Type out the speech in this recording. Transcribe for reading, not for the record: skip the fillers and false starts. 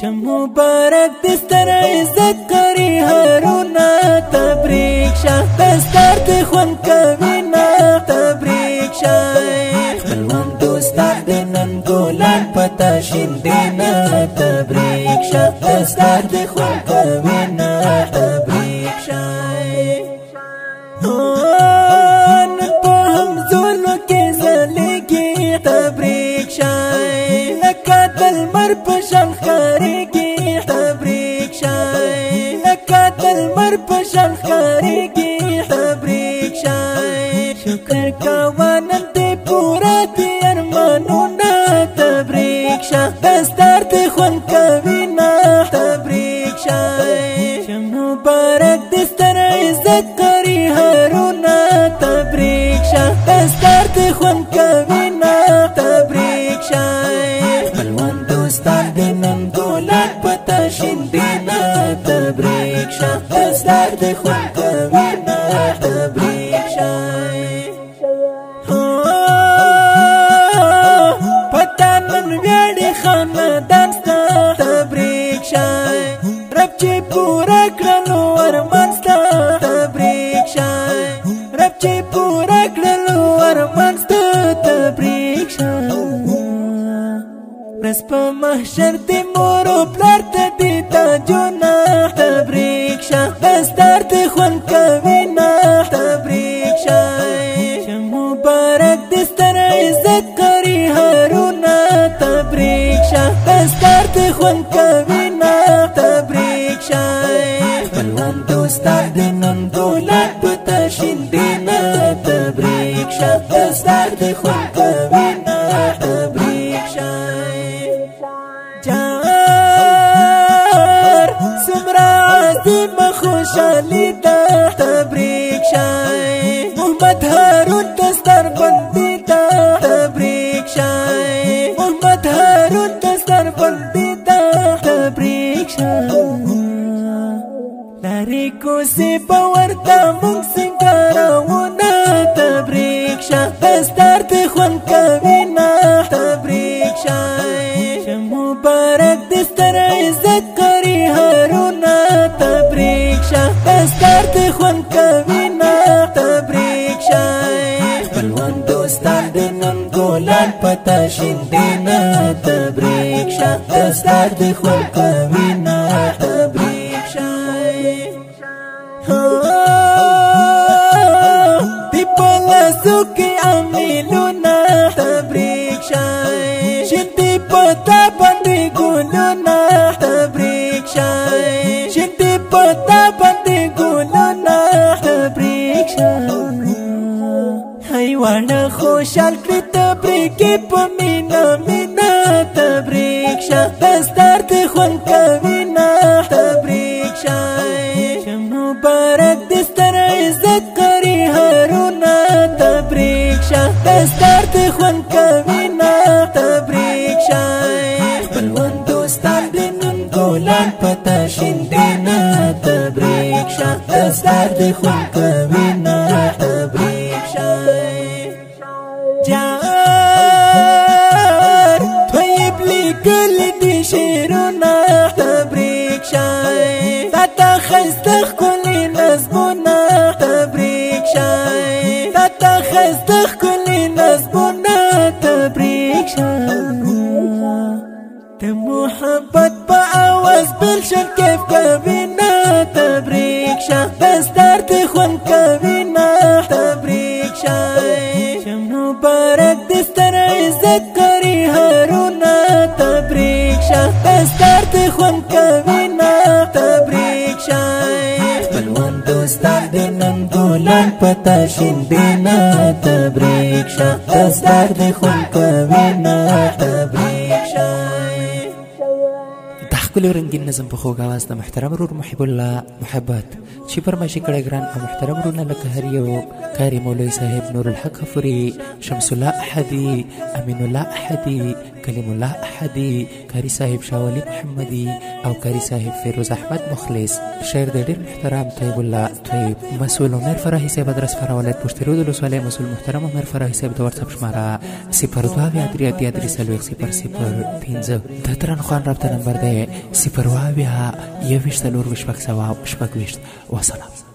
مبارک دستر عزت کری هارونا تبریک شاه دستار دخون کوینا تبریک شاه خپلوان دوستان دنن گولان پتا شندینا تبریک شاه دستار دخون کوینا تبریک شاه نن په همزولو کې زلیږي تبریک شاه لکه د لمر په شان ښکارېږي تبریک شاه لکه د لمر په شان ښکارېږي تبریک شاه شکر کوه نن دې پوره دي ارمانونه تبریک شاه دستار دې خوند کوینه تبریک شاه مبارک دې ستر عزت کری هارونا تبریک شاه دستار دې خوند کوینه تبریک شاه خپلوان دوستان دې نن ګولان پتا شندینا تبریک شاه دستار دې خوند کوینه تبریک شاه پتا نن ویاړې خاندان ستا تبریک شاه رب چې پوره کړلو ارمان ستا تبریک شاه رب چې پوره کړلو ارمان ستا تبریک شاه رس په محشر دې مور او پلار ته دې تاجونه تبریک شاه دستار دې خوند کوینه تبریک شاه مبارک دې ستر عزت کری هارونا تبریک شاه دستار دې خوند کوینه تبریک شاه خپلوان دوستان دې نن ګولان پتا شندینا تبریک شاه دستار دې خوند کوینه تبریک شاه جار سمرا عظیم خوشحالی دا تبریک شاه محمد هارون دستار بندی دا تبریک شاه محمد هارون دستار بندی دا تبریک شاه لاری کوسی باورتا مونږ سنګاروونه تبریک شاه دستار دې خوند کوینه تبریک شاه مبارک دې ستر عزت کری هارونا تبریک شاه دستار دې خوند کوینه تبریک شاه خپلوان دوستان دې نن ګولان پتا شندینا تبریک شاه دستار دې خوند کوینه تبریک شاه دی پلاسو کې امیلونه تبریک شاه شندې پتا باندې ګلونه تبریک شاه شندې پتا باندې ګلونه تبریک شاه حیوانه خوشحال کړي تبریک په مینا مینا تبریک شاه دستار دې خوند کوینه تبریک شاه مبارک دې ستر عزت کری هارونا تبریک شاه دستار دې خوند کوینه تبریک شاه خپلوان دوستان دې نن ګولان پتا شندینا تبریک شاه دستار دې خوند کوینه تبریک شاه جار طیب لیکل دي شعرونه تبریک شاه تاته ښایسته ښکلي نظمونه تبریک شاه تاته ښایسته ښکلي نظمونه تبریک شاه د محبت په اواز بلشن کیف کوینه تبریک شاه دستار دې خوند کوینه تبریک شاه مبارک دې ستر عزت کری هارونا تبریک شاه دستار دې خوند کوینه تبریک شاه خپلوان دوستان دې نن ګولان پتا شندینا تبریک شاه دستار دې خوند کوینه تبریک شاه ښکلی رنګین نظم په خوږ اواز د محترم ورور محب الله محبت چې فرمایشي کړی ګران او محترم ورونه لکه هر یو قاری مولوي صاحب نور الحق غفوري شمس الله احدي امین الله احدي کلیم الله احدی، کاری صاحب شاولی محمدی او کاری صاحب فیروز احمد مخلص. شعر د ډیر محترم طیب الله طیب. مسئول عمر فرحی صاحب ادرس فرا ولایت پشت رود ولسوالی. مسئول محترم عمر فرحی صاحب د واتساپ شماره 02 د ترن خوان رابطه نمبر دی 02 21 4 6 و سلام.